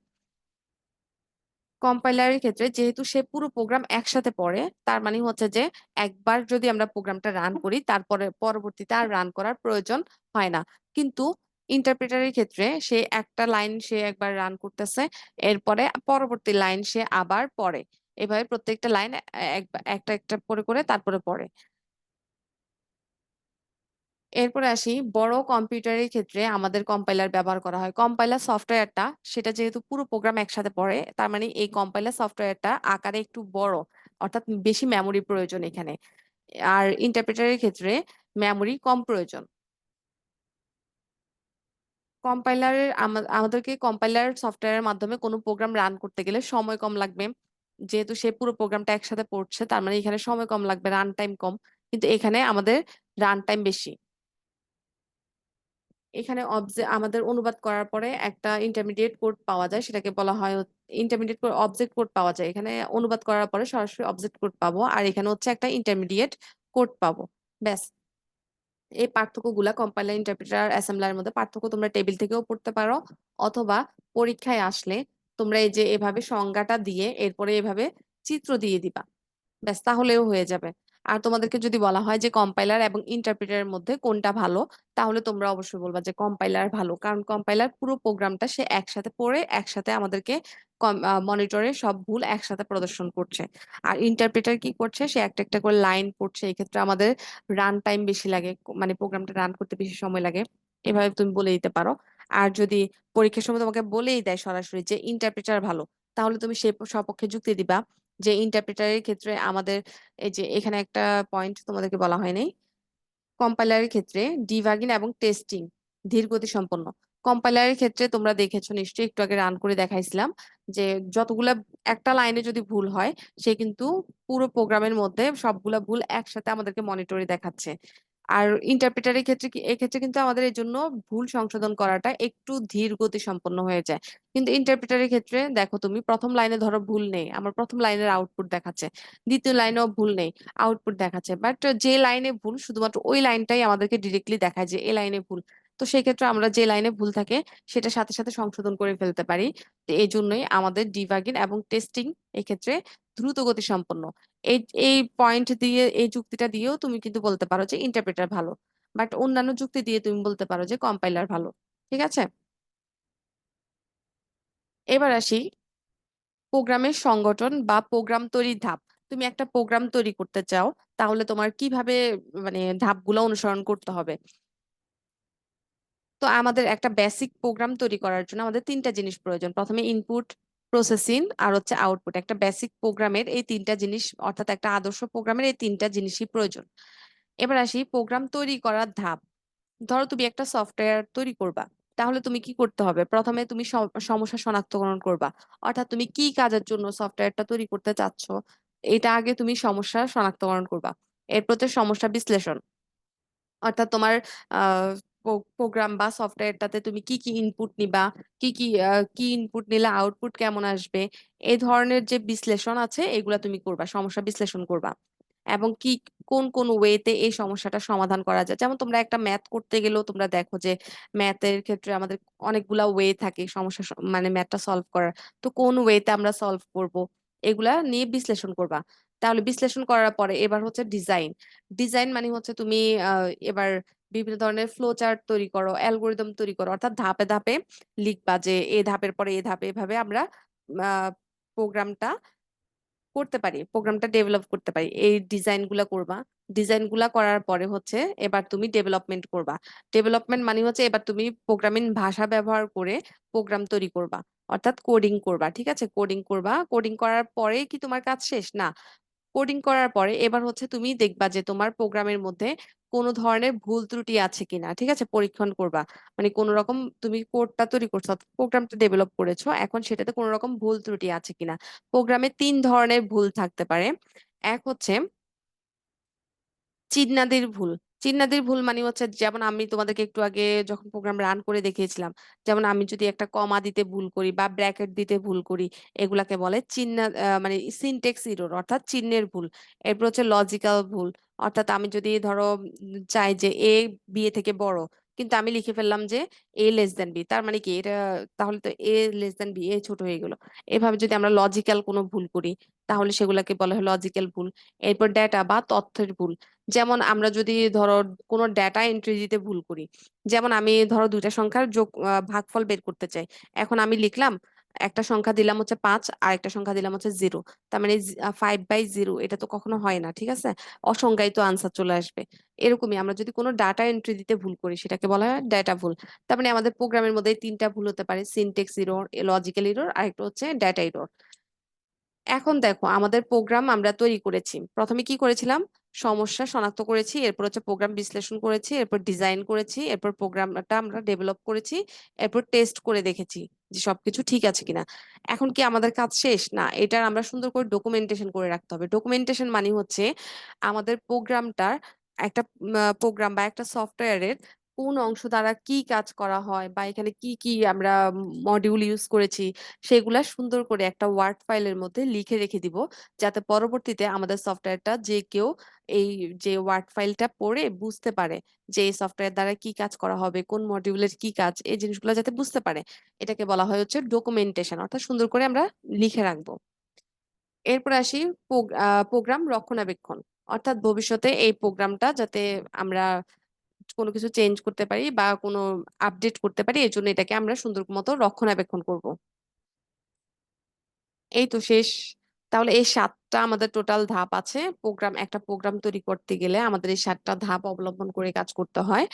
কম্পাইলারের ক্ষেত্রে যেহেতু সে পুরো প্রোগ্রাম একসাথে পড়ে, তার মানে হচ্ছে যে একবার যদি আমরা প্রোগ্রামটা রান করি তারপরে পরবর্তীতে আর রান করার প্রয়োজন হয় না। কিন্তু ইন্টারপ্রেটারের ক্ষেত্রে সে একটা লাইন সে একবার রান করতেছে, এরপরে পরবর্তী লাইন সে আবার পড়ে, এভাবে প্রত্যেকটা লাইন একটা একটা করে করে তারপরে পড়ে। এরপরে আসি, বড় কম্পিউটারের ক্ষেত্রে আমাদের কম্পাইলার ব্যবহার করা হয়। কম্পাইলার সফটওয়্যারটা সেটা যেহেতু পুরো প্রোগ্রাম একসাথে পড়ে, তার মানে এই কম্পাইলার সফটওয়্যারটা আকারে একটু বড়, অর্থাৎ বেশি মেমোরি প্রয়োজন এখানে। আর ইন্টারপ্রেটারের ক্ষেত্রে মেমোরি কম প্রয়োজন। কম্পাইলারের আমাদেরকে কম্পাইলার সফটওয়্যারের মাধ্যমে কোনো প্রোগ্রাম রান করতে গেলে সময় কম লাগবে। যেহেতু সে পুরো প্রোগ্রামটা একসাথে পড়ছে, তার মানে এখানে সময় কম লাগবে, রান টাইম কম। কিন্তু এখানে আমাদের রান টাইম বেশি। এখানে আমাদের অনুবাদ করার পরে একটা ইন্টারমিডিয়েট কোড পাওয়া যায়, সেটাকে বলা হয় ইন্টারমিডিয়েট কোড, অবজেক্ট কোড পাওয়া যায়। এখানে অনুবাদ করার পরে সরাসরি অবজেক্ট কোড পাবো, আর এখানে হচ্ছে একটা ইন্টারমিডিয়েট কোড পাবো। ব্যাস। এই পার্থক্যগুলা কম্পাইলার, ইন্টারপ্রিটার, অ্যাসেম্বলারের মধ্যে পার্থক্য তোমরা টেবিল থেকেও পড়তে পারো, অথবা পরীক্ষায় আসলে তোমরা এই যে এভাবে সংজ্ঞাটা দিয়ে এরপরে এভাবে চিত্র দিয়ে দিবা, ব্যাস, তাহলেও হয়ে যাবে। আর তোমাদেরকে যদি বলা হয় যে কম্পাইলার এবং ইন্টারপ্রিটারের মধ্যে কোনটা ভালো, তাহলে তোমরা অবশ্যই বলবা যে কম্পাইলার ভালো, কারণ কম্পাইলার পুরো প্রোগ্রামটা সে একসাথে পড়ে একসাথে আমাদেরকে মনিটরে সব ভুল একসাথে প্রদর্শন করছে। আর ইন্টারপ্রিটার কি করছে, সে একটা একটা করে লাইন পড়ছে, এক্ষেত্রে আমাদের রান টাইম বেশি লাগে, মানে প্রোগ্রামটা রান করতে বেশি সময় লাগে। এভাবে তুমি বলে দিতে পারো। আর যদি পরীক্ষার সময় তোমাকে বলেই দেয় সরাসরি যে ইন্টারপ্রিটার ভালো, তাহলে তুমি সে সপক্ষে যুক্তি দিবা যে ইন্টারপ্রেটারের ক্ষেত্রে আমাদের, এই যে এখানে একটা পয়েন্ট তোমাদেরকে বলা হয়নি, কম্পাইলারের ক্ষেত্রে ডিবাগিং এবং টেস্টিং ধীর গতি সম্পন্ন। কম্পাইলারের ক্ষেত্রে তোমরা দেখেছো নিশ্চয়ই, একটু আগে রান করে দেখাইছিলাম যে যতগুলা, একটা লাইনে যদি ভুল হয়, সে কিন্তু পুরো প্রোগ্রামের মধ্যে সবগুলা ভুল একসাথে আমাদেরকে মনিটরে দেখাচ্ছে। আর ইন্টারপ্রেটারের ক্ষেত্রে এক্ষেত্রে কিন্তু আমাদের এই জন্য ভুল সংশোধন করাটা একটু ধীর গতি সম্পন্ন হয়ে যায়। কিন্তু ইন্টারপ্রেটারের ক্ষেত্রে দেখো, তুমি প্রথম লাইনে ধরো ভুল নেই, আমার প্রথম লাইনের আউটপুট দেখাচ্ছে, দ্বিতীয় লাইনেও ভুল নেই, আউটপুট দেখাচ্ছে, বাট যে লাইনে ভুল শুধুমাত্র ওই লাইনটাই আমাদেরকে ডিরেক্টলি দেখায় যে এই লাইনে ভুল। তো সেই ক্ষেত্রে আমরা যে লাইনে ভুল থাকে সেটা সাথে সাথে সংশোধন করে ফেলতে পারি। তো এই জন্যই আমাদের ডিবাগিং এবং টেস্টিং এক্ষেত্রে দ্রুত গতি সম্পন্ন। এই এই পয়েন্ট দিয়ে, এই যুক্তিটা দিয়েও তুমি কিন্তু বলতে পারো যে ইন্টারপ্রেটার ভালো, বাট অন্যান্য যুক্তি দিয়ে তুমি বলতে পারো যে কম্পাইলার ভালো। ঠিক আছে। এবার আসি প্রোগ্রামের সংগঠন বা প্রোগ্রাম তৈরির ধাপ। তুমি একটা প্রোগ্রাম তৈরি করতে চাও, তাহলে তোমার কিভাবে, মানে ধাপগুলো অনুসরণ করতে হবে। তো আমাদের একটা বেসিক প্রোগ্রাম তৈরি করার জন্য আমাদের তিনটা জিনিস প্রয়োজন। প্রথমে ইনপুট, প্রসেসিং আর হচ্ছে আউটপুট। একটা বেসিক প্রোগ্রামের এই তিনটা জিনিস, অর্থাৎ একটা আদর্শ প্রোগ্রামের এই তিনটা জিনিসই প্রয়োজন। এবার আসি প্রোগ্রাম তৈরি করার ধাপ। ধরো তুমি একটা সফটওয়্যার তৈরি করবা, তাহলে তুমি কি করতে হবে, প্রথমে তুমি সমস্যা শনাক্তকরণ করবা, অর্থাৎ তুমি কি কাজের জন্য সফটওয়্যারটা তৈরি করতে চাচ্ছ, এটা আগে তুমি সমস্যা শনাক্তকরণ করবা। এরপর তো সমস্যা বিশ্লেষণ, অর্থাৎ তোমার প্রোগ্রাম বা সফটওয়্যারটাতে তুমি কি কি ইনপুট নিবা, কি ইনপুট নিলে আউটপুট কেমন আসবে, এই ধরনের যে বিশ্লেষণ আছে এগুলা তুমি করবা, সমস্যা বিশ্লেষণ করবা। এবং কি, কোন কোন ওয়েতে এই সমস্যাটা সমাধান করা যায়। যেমন তোমরা একটা ম্যাথ করতে গেলেও তোমরা দেখো যে ম্যাথের ক্ষেত্রে আমাদের অনেকগুলা ওয়ে থাকে সমস্যা মানে ম্যাথটা সলভ করার। তো কোন ওয়েতে আমরা সলভ করব, এগুলা নিয়ে বিশ্লেষণ করবা। তাহলে বিশ্লেষণ করার পরে এবার হচ্ছে ডিজাইন। ডিজাইন মানে হচ্ছে তুমি এবার বিভিন্ন ধরনের ফ্লো চার্ট তৈরি করো, অ্যালগোরিদম তৈরি করো, অর্থাৎ ধাপে ধাপে লিখবা যে এ ধাপের পরে এ ধাপে, এভাবে আমরা প্রোগ্রামটা করতে পারি, প্রোগ্রামটা ডেভেলপ করতে পারি। এই ডিজাইন গুলা করবা। ডিজাইন গুলা করার পরে হচ্ছে এবার তুমি ডেভেলপমেন্ট করবা। ডেভেলপমেন্ট মানে হচ্ছে এবার তুমি প্রোগ্রামিং ভাষা ব্যবহার করে প্রোগ্রাম তৈরি করবা, অর্থাৎ কোডিং করবা। ঠিক আছে, কোডিং করবা। কোডিং করার পরে কি তোমার কাজ শেষ? না। কোডিং করার পরে এবার হচ্ছে তুমি দেখবা যে তোমার প্রোগ্রামের মধ্যে কোনো ধরনের ভুল ত্রুটি আছে কিনা। ঠিক আছে, পরীক্ষণ করবা। মানে কোন রকম তুমি কোডটা তৈরি করছো, প্রোগ্রামটা ডেভেলপ করেছো, এখন সেটাতে কোনো রকম ভুল ত্রুটি আছে কিনা। প্রোগ্রামে তিন ধরনের ভুল থাকতে পারে। এক হচ্ছে চিহ্নাদির ভুল। চিহ্নাদির ভুল মানে হচ্ছে, যেমন আমি তোমাদেরকে একটু আগে যখন প্রোগ্রাম রান করে দেখিয়েছিলাম, যেমন আমি যদি একটা কমা দিতে ভুল করি বা ব্র্যাকেট দিতে ভুল করি, এগুলাকে বলে চিহ্ন, মানে সিনটেক্স ইরর, অর্থাৎ চিহ্নের ভুল। এরপর হচ্ছে লজিক্যাল ভুল, অর্থাৎ আমি যদি ধরো চাই যে এ বি এর থেকে বড়, কিন্তু আমি লিখে ফেললাম যে এ লেস দেন বি, তার মানে কি এটা, তাহলে তো এ লেস দেন বি, এ ছোট হয়ে গেল। এভাবে যদি আমরা লজিক্যাল কোনো ভুল করি, তাহলে সেগুলাকে বলা হয় লজিক্যাল ভুল। এরপর ডেটা বা তথ্যের ভুল, যেমন আমরা যদি ধরো কোনো ডেটা এন্ট্রি দিতে ভুল করি, যেমন আমি ধরো দুইটা সংখ্যার যোগ ভাগফল বের করতে চাই। এখন আমি লিখলাম, একটা সংখ্যা দিলাম হচ্ছে 5 আর একটা সংখ্যা দিলাম হচ্ছে 0, তার মানে 5/0, এটা তো কখনো হয় না। ঠিক আছে, অসংজ্ঞায়িত আনসার চলে আসবে। এরকমই আমরা যদি কোনো ডাটা এন্ট্রি দিতে ভুল করি, সেটাকে বলা হয় ডেটা ভুল। তার মানে আমাদের প্রোগ্রামের মধ্যে এই তিনটা ভুল হতে পারে: সিনটেক্স ইরর, লজিক্যাল ইরর, আর একটা হচ্ছে ডেটা ইরর। এখন দেখো, আমাদের প্রোগ্রাম আমরা তৈরি করেছি। প্রথমে কি করেছিলাম? সমস্যা শনাক্ত করেছি, এরপর হচ্ছে প্রোগ্রাম বিশ্লেষণ করেছি, এরপর ডিজাইন করেছি, এরপর প্রোগ্রামটা আমরা ডেভেলপ করেছি, এরপর টেস্ট করে দেখেছি যে সবকিছু ঠিক আছে কিনা। এখন কি আমাদের কাজ শেষ? না, এটার আমরা সুন্দর করে ডকুমেন্টেশন করে রাখতে হবে। ডকুমেন্টেশন মানে হচ্ছে আমাদের প্রোগ্রামটার, একটা প্রোগ্রাম বা একটা সফটওয়্যারের কোন অংশ দ্বারা কি কাজ করা হয়, বা এখানে কি কি আমরা মডিউল ইউজ করেছি, সেগুলা সুন্দর করে একটা ওয়ার্ড ফাইলের মধ্যে লিখে রেখে দিব, যাতে পরবর্তীতে আমাদের সফটওয়্যারটা যে কেউ এই যে ওয়ার্ড ফাইলটা পড়ে বুঝতে পারে যে এই সফটওয়্যার দ্বারা কি কাজ করা হবে, কোন মডিউলের কি কাজ, এই জিনিসগুলো যাতে বুঝতে পারে। এটাকে বলা হয় হচ্ছে ডকুমেন্টেশন, অর্থাৎ সুন্দর করে আমরা লিখে রাখবো। এরপর আসি প্রোগ্রাম রক্ষণাবেক্ষণ, অর্থাৎ ভবিষ্যতে এই প্রোগ্রামটা যাতে আমরা কোনো কিছু চেঞ্জ করতে পারি বা কোনো আপডেট করতে পারি, এই জন্য এটাকে আমরা সুন্দর মতো রক্ষণাবেক্ষণ করব। এই তো শেষ। তাহলে এই 7টা আমাদের টোটাল ধাপ আছে। একটা প্রোগ্রাম তৈরি করতে গেলে আমাদের এই 7টা ধাপ অবলম্বন করে কাজ করতে হয়।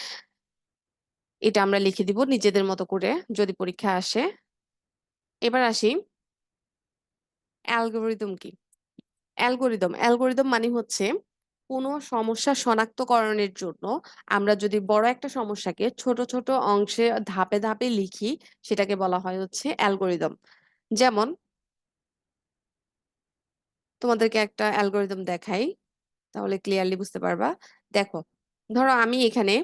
এটা আমরা লিখে দিব নিজেদের মতো করে যদি পরীক্ষা আসে। এবার আসি, অ্যালগোরিদম কি? অ্যালগোরিদম মানে হচ্ছে কোনো সমস্যা শনাক্তকরণের জন্য আমরা যদি বড় একটা সমস্যাকে ছোট ছোট অংশে ধাপে ধাপে লিখি, সেটাকে বলা হয় হচ্ছে অ্যালগোরিদম। যেমন তোমাদেরকে একটা অ্যালগোরিদম দেখাই, তাহলে ক্লিয়ারলি বুঝতে পারবা। দেখো, ধরো আমি এখানে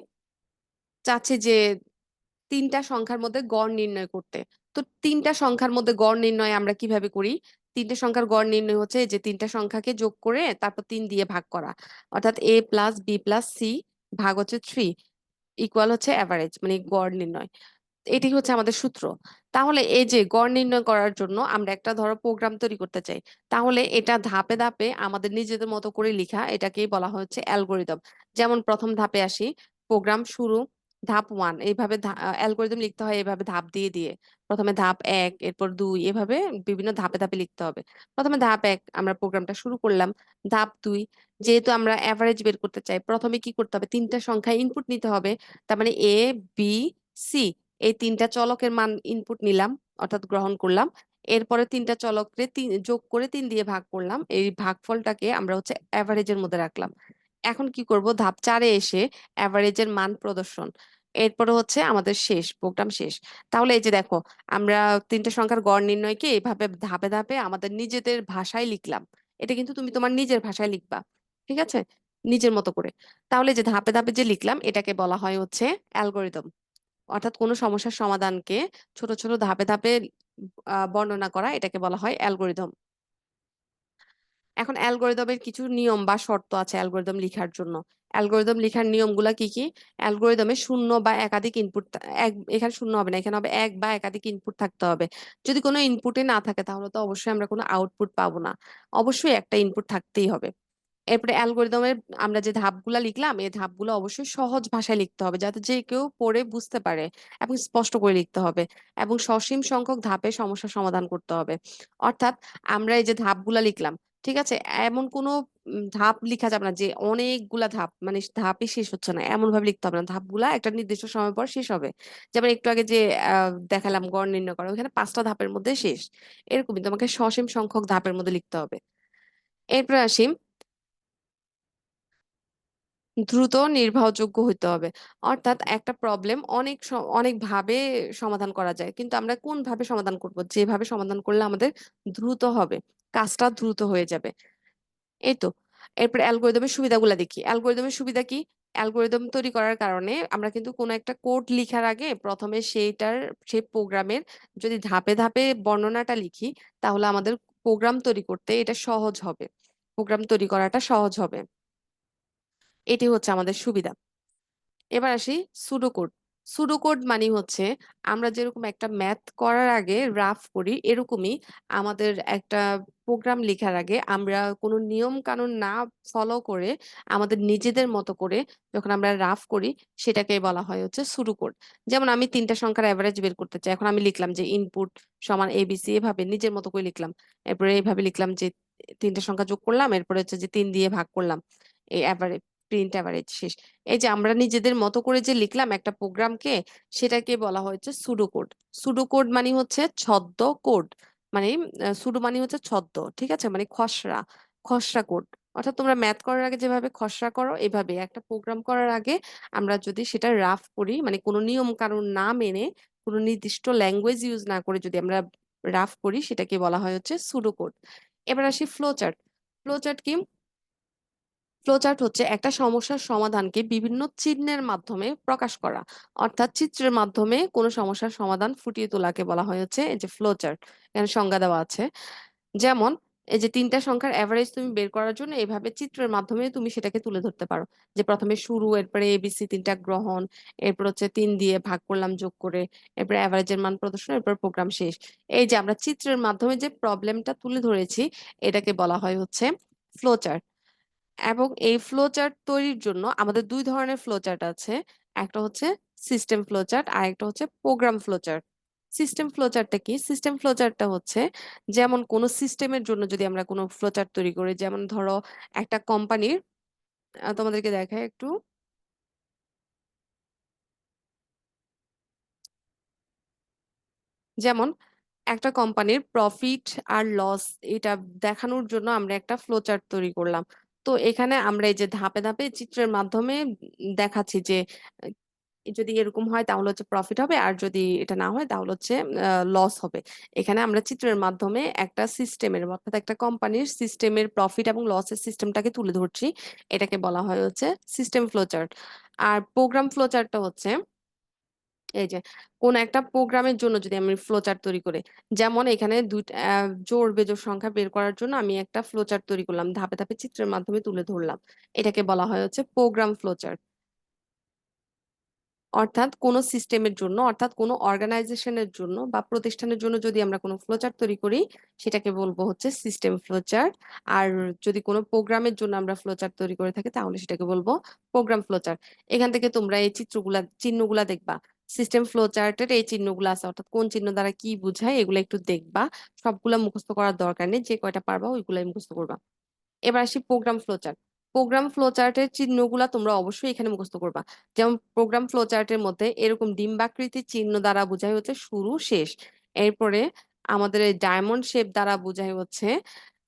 চাচ্ছি যে তিনটা সংখ্যার মধ্যে গড় নির্ণয় করতে। তো তিনটা সংখ্যার মধ্যে গড় নির্ণয় আমরা কিভাবে করি? তিনটা সংখ্যার গড় নির্ণয় হচ্ছে যে তিনটা সংখ্যাকে যোগ করে তারপর 3 দিয়ে ভাগ করা, অর্থাৎ a+b+c ভাগ হচ্ছে 3 ইকুয়াল হচ্ছে অ্যাভারেজ, মানে গড় নির্ণয়। এটি হচ্ছে আমাদের সূত্র। তাহলে এই যে গড় নির্ণয় করার জন্য আমরা একটা ধরো প্রোগ্রাম তৈরি করতে চাই, তাহলে এটা ধাপে ধাপে আমাদের নিজেদের মতো করে লিখা, এটাকেই বলা হচ্ছে অ্যালগোরিদম। যেমন প্রথম ধাপে আসি, প্রোগ্রাম শুরু, ধাপ 1, এইভাবে অ্যালগোরিদম লিখতে হয় এভাবে ধাপ দিয়ে দিয়ে। প্রথমে ধাপ 1, এরপর 2, এভাবে বিভিন্ন ধাপে ধাপে লিখতে হবে। প্রথমে ধাপ 1 আমরা প্রোগ্রামটা শুরু করলাম। ধাপ 2, যেহেতু আমরা অ্যাভারেজ বের করতে চাই, প্রথমে কি করতে হবে? তিনটা সংখ্যা ইনপুট নিতে হবে। তার মানে a b c, এই তিনটা চলকের মান ইনপুট নিলাম, অর্থাৎ গ্রহণ করলাম। এরপরে তিনটা চলককে যোগ করে 3 দিয়ে ভাগ করলাম, এই ভাগফলটাকে আমরা হচ্ছে অ্যাভারেজের মধ্যে রাখলাম। এখন কি করব? ধাপ 4-এ এসে অ্যাভারেজের মান প্রদর্শন। এরপরে হচ্ছে আমাদের শেষ, প্রোগ্রাম শেষ। তাহলে এই যে দেখো, আমরা তিনটা সংখ্যার গড় নির্ণয়কে এইভাবে ধাপে ধাপে আমাদের নিজেদের ভাষায় লিখলাম। এটা কিন্তু তুমি তোমার নিজের ভাষায় লিখবা, ঠিক আছে, নিজের মতো করে। তাহলে যে ধাপে ধাপে যে লিখলাম, এটাকে বলা হয় হচ্ছে অ্যালগোরিদম। অর্থাৎ কোনো সমস্যার সমাধানকে ছোট ছোট ধাপে ধাপে বর্ণনা করা, এটাকে বলা হয় অ্যালগোরিদম। এখন অ্যালগোরিদমের কিছু নিয়ম বা শর্ত আছে অ্যালগোরিদম লেখার জন্য। অ্যালগোরিদম লেখার নিয়মগুলা কি কি? অ্যালগোরিদমে শূন্য বা একাধিক ইনপুট, এখানে শূন্য হবে না, এখানে হবে এক বা একাধিক ইনপুট থাকতে হবে। যদি কোনো ইনপুটে না থাকে তাহলে তো অবশ্যই আমরা কোনো আউটপুট পাবো না, অবশ্যই একটা ইনপুট থাকতেই হবে। এরপরে অ্যালগোরিদমের আমরা যে ধাপগুলা লিখলাম, এই ধাপগুলো অবশ্যই সহজ ভাষায় লিখতে হবে যাতে যে কেউ পড়ে বুঝতে পারে, এবং স্পষ্ট করে লিখতে হবে, এবং সসীম সংখ্যক ধাপে সমস্যা সমাধান করতে হবে। অর্থাৎ আমরা এই যে ধাপগুলা লিখলাম, ঠিক আছে, এমন কোনো ধাপ লিখা যাবে না যে অনেকগুলা ধাপ, মানে ধাপই শেষ হচ্ছে না, এমন ভাবে লিখতে হবে না। ধাপগুলা একটা নির্দিষ্ট সময় পর শেষ হবে। যেমন একটু আগে যে দেখালাম গড় নির্ণয় করা, ওখানে 5টা ধাপের মধ্যে শেষ। এরকমই তোমাকে সসীম সংখ্যক ধাপের মধ্যে লিখতে হবে। এরপর আসি, দ্রুত নির্ভরযোগ্য হইতে হবে। অর্থাৎ একটা প্রবলেম অনেক ভাবে সমাধান করা যায়, কিন্তু আমরা কোন ভাবে সমাধান করব, যেভাবে সমাধান করলে আমাদের দ্রুত হবে, কাজটা দ্রুত হয়ে যাবে। এই তো। এরপর অ্যালগোরিদমের সুবিধাগুলো দেখি। অ্যালগোরিদমের সুবিধা কি? অ্যালগোরিদম তৈরি করার কারণে আমরা কিন্তু কোনো একটা কোড লিখার আগে প্রথমে সেই প্রোগ্রামের যদি ধাপে ধাপে বর্ণনাটা লিখি, তাহলে আমাদের প্রোগ্রাম তৈরি করতে এটা সহজ হবে, প্রোগ্রাম তৈরি করাটা সহজ হবে। এটি হচ্ছে আমাদের সুবিধা। এবার আসি সুডোকোড। সুডোকোড মানে হচ্ছে আমরা যেরকম একটা ম্যাথ করার আগে রাফ করি, এরকমই আমাদের একটা প্রোগ্রাম লেখার আগে আমরা কোনো নিয়ম কানুন না ফলো করে আমাদের নিজেদের মতো করে যখন আমরা রাফ করি, সেটাকে বলা হয় হচ্ছে সুডোকোড। যেমন আমি 3টা সংখ্যার অ্যাভারেজ বের করতে চাই, এখন আমি লিখলাম যে ইনপুট সমান এবিসি, এভাবে নিজের মতো করে লিখলাম। এরপরে এইভাবে লিখলাম যে 3টা সংখ্যা যোগ করলাম, এরপরে হচ্ছে যে 3 দিয়ে ভাগ করলাম, এই অ্যাভারেজ, প্রিন্ট অ্যাভারেজ শেষ। এই যে আমরা নিজেদের মতো করে যে লিখলাম একটা প্রোগ্রামকে, সেটাকে বলা হয়েছে সুডোকোড। সুডোকোড মানে হচ্ছে ছদ্ম কোড, মানে সুডো মানে হচ্ছে ছদ্ম, ঠিক আছে, মানে খসড়া, খসড়া কোড। অর্থাৎ তোমরা ম্যাথ করার আগে যেভাবে খসড়া করো, এভাবে একটা প্রোগ্রাম করার আগে আমরা যদি সেটা রাফ করি, মানে কোনো নিয়ম কানুন না মেনে, কোনো নির্দিষ্ট ল্যাঙ্গুয়েজ ইউজ না করে যদি আমরা রাফ করি, সেটাকে বলা হয় হচ্ছে সুডোকোড। এবার আসি ফ্লো চার্ট। ফ্লো চার্ট কি? ফ্লোচার্ট হচ্ছে একটা সমস্যার সমাধানকে বিভিন্ন চিহ্নের মাধ্যমে প্রকাশ করা। অর্থাৎ চিত্রের মাধ্যমে কোনো সমস্যার সমাধান ফুটিয়ে তোলাকে বলা হয় হচ্ছে এই যে ফ্লোচার্ট। এখানে সংজ্ঞা দেওয়া আছে। যেমন এই যে 3টা সংখ্যার অ্যাভারেজ তুমি বের করার জন্য এভাবে চিত্রের মাধ্যমে তুমি সেটাকে তুলে ধরতে পারো। যে প্রথমে শুরু, এরপরে এবিসি 3টা গ্রহণ, এরপর হচ্ছে 3 দিয়ে ভাগ করলাম যোগ করে, এরপর অ্যাভারেজের মান প্রদর্শন, এরপর প্রোগ্রাম শেষ। এই যে আমরা চিত্রের মাধ্যমে যে প্রবলেমটা তুলে ধরেছি, এটাকে বলা হয় হচ্ছে ফ্লোচার্ট। এবং এই ফ্লো চার্ট তৈরির জন্য আমাদের দুই ধরনের ফ্লো চার্ট আছে। একটা হচ্ছে সিস্টেম ফ্লো চার্ট, আর একটা হচ্ছে program flow chart. System flow চার্টটা কি? সিস্টেম ফ্লো চার্টটা হচ্ছে যেমন কোন সিস্টেমের জন্য যদি আমরা কোনো ফ্লো চার্ট তৈরি করি, যেমন ধরো একটা কোম্পানির, তোমাদেরকে দেখায় একটু, যেমন একটা কোম্পানির প্রফিট আর লস এটা দেখানোর জন্য আমরা একটা ফ্লো চার্ট তৈরি করলাম। তো এখানে আমরা এই যে ধাপে ধাপে চিত্রের মাধ্যমে দেখাচ্ছি যে যদি এরকম হয় তাহলে হচ্ছে প্রফিট হবে, আর যদি এটা না হয় তাহলে হচ্ছে লস হবে। এখানে আমরা চিত্রের মাধ্যমে একটা সিস্টেমের, অর্থাৎ একটা কোম্পানির সিস্টেমের প্রফিট এবং লসের সিস্টেমটাকে তুলে ধরছি। এটাকে বলা হয় হচ্ছে সিস্টেম ফ্লোচার্ট। আর প্রোগ্রাম ফ্লোচার্টটা হচ্ছে এই যে কোন একটা প্রোগ্রামের জন্য যদি আমি ফ্লোচার্ট তৈরি করি, যেমন এখানে দুইটা জোড় বেজোড় সংখ্যা বের করার জন্য আমি একটা ফ্লোচার্ট তৈরি করলাম, ধাপে ধাপে চিত্রের মাধ্যমে তুলে ধরলাম, এটাকে বলা হয় হচ্ছে প্রোগ্রাম ফ্লোচার্ট। অর্থাৎ কোনো সিস্টেমের জন্য, অর্থাৎ কোনো অর্গানাইজেশনের জন্য বা প্রতিষ্ঠানের জন্য যদি আমরা কোনো ফ্লোচার্ট তৈরি করি, সেটাকে বলবো হচ্ছে সিস্টেম ফ্লোচার্ট। আর যদি কোনো প্রোগ্রামের জন্য আমরা ফ্লোচার্ট তৈরি করে থাকি, তাহলে সেটাকে বলবো প্রোগ্রাম ফ্লোচার্ট। এখান থেকে তোমরা এই চিত্রগুলা, চিহ্নগুলা দেখবা, সিস্টেম ফ্লোচার্টের এই চিহ্নগুলো আছে, অর্থাৎ কোন চিহ্ন দ্বারা কি বোঝায় এগুলো একটু দেখবা। সবগুলা মুখস্থ করার দরকার নেই, যে কয়টা পারবা ওইগুলাই মুখস্থ করবা। এবার আসি প্রোগ্রাম ফ্লোচার্ট। প্রোগ্রাম ফ্লোচার্টের চিহ্নগুলা তোমরা অবশ্যই এখানে মুখস্থ করবা। যেমন প্রোগ্রাম ফ্লোচার্টের মধ্যে এরকম ডিম্বাকৃতির চিহ্ন দ্বারা বোঝায় হচ্ছে শুরু শেষ। এরপরে আমাদের এই ডায়মন্ড শেপ দ্বারা বোঝায় হচ্ছে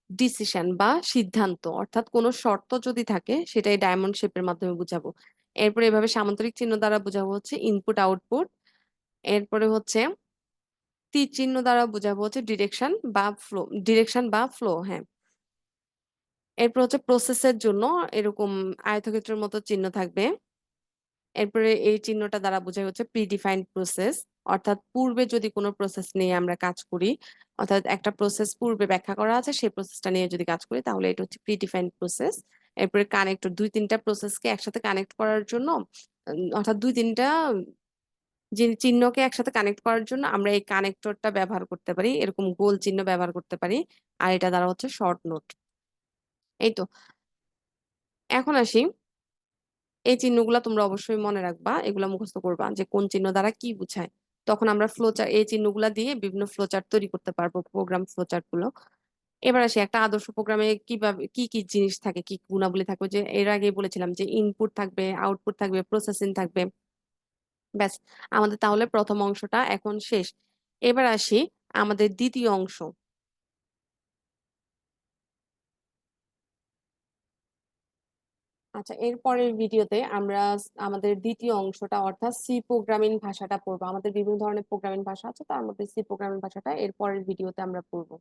ডিসিশন বা সিদ্ধান্ত, অর্থাৎ কোনো শর্ত যদি থাকে সেটাই ডায়মন্ড শেপের মাধ্যমে বুঝাবো। এরপরে এভাবে সামান্তরিক চিহ্ন দ্বারা বোঝাবো হচ্ছে ইনপুট আউটপুট। এরপরে হচ্ছে তীর চিহ্ন দ্বারা বোঝাবো হচ্ছে ডিরেকশন বা ফ্লো, হ্যাঁ। এরপর হচ্ছে প্রসেসের জন্য এরকম আয়তক্ষেত্রের মতো চিহ্ন থাকবে। এরপরে এই চিহ্নটা দ্বারা বোঝায় হচ্ছে প্রিডিফাইন্ড প্রসেস, অর্থাৎ পূর্বে যদি কোনো প্রসেস নিয়ে আমরা কাজ করি, অর্থাৎ একটা প্রসেস পূর্বে ব্যাখ্যা করা আছে, সেই প্রসেসটা নিয়ে যদি কাজ করি তাহলে এটা হচ্ছে প্রিডিফাইন্ড প্রসেস। এরপরে কানেক্টর, 2-3টা প্রসেসকে একসাথে কানেক্ট করার জন্য অর্থাৎ 2-3টা যে চিহ্নকে একসাথে কানেক্ট করার জন্য আমরা এই কানেক্টরটা ব্যবহার করতে পারি, এরকম গোল চিহ্ন ব্যবহার করতে পারি। আর এটা দ্বারা হচ্ছে শর্ট নোট। এই তো। এখন আসি, এই চিহ্নগুলা তোমরা অবশ্যই মনে রাখবা, এগুলা মুখস্থ করবা যে কোন চিহ্ন দ্বারা কি বোঝায়। তখন আমরা ফ্লোচার্ট, এই চিহ্নগুলা দিয়ে বিভিন্ন ফ্লোচার্ট তৈরি করতে পারবো, প্রোগ্রাম ফ্লোচার্ট গুলো। এবার আসি, একটা আদর্শ প্রোগ্রামে কিভাবে কি কি জিনিস থাকে, কি গুণাবলী থাকবে, যে এর আগেই বলেছিলাম যে ইনপুট থাকবে, আউটপুট থাকবে, প্রসেসিং থাকবে। ব্যাস, আমাদের তাহলে প্রথম অংশটা এখন শেষ। এবার আসি আমাদের দ্বিতীয় অংশ। আচ্ছা, এর পরের ভিডিওতে আমরা আমাদের দ্বিতীয় অংশটা অর্থাৎ সি প্রোগ্রামিং ভাষাটা পড়বো। আমাদের বিভিন্ন ধরনের প্রোগ্রামিং ভাষা আছে, তার মধ্যে সি প্রোগ্রামিং ভাষাটা এর পরের ভিডিওতে আমরা পড়বো।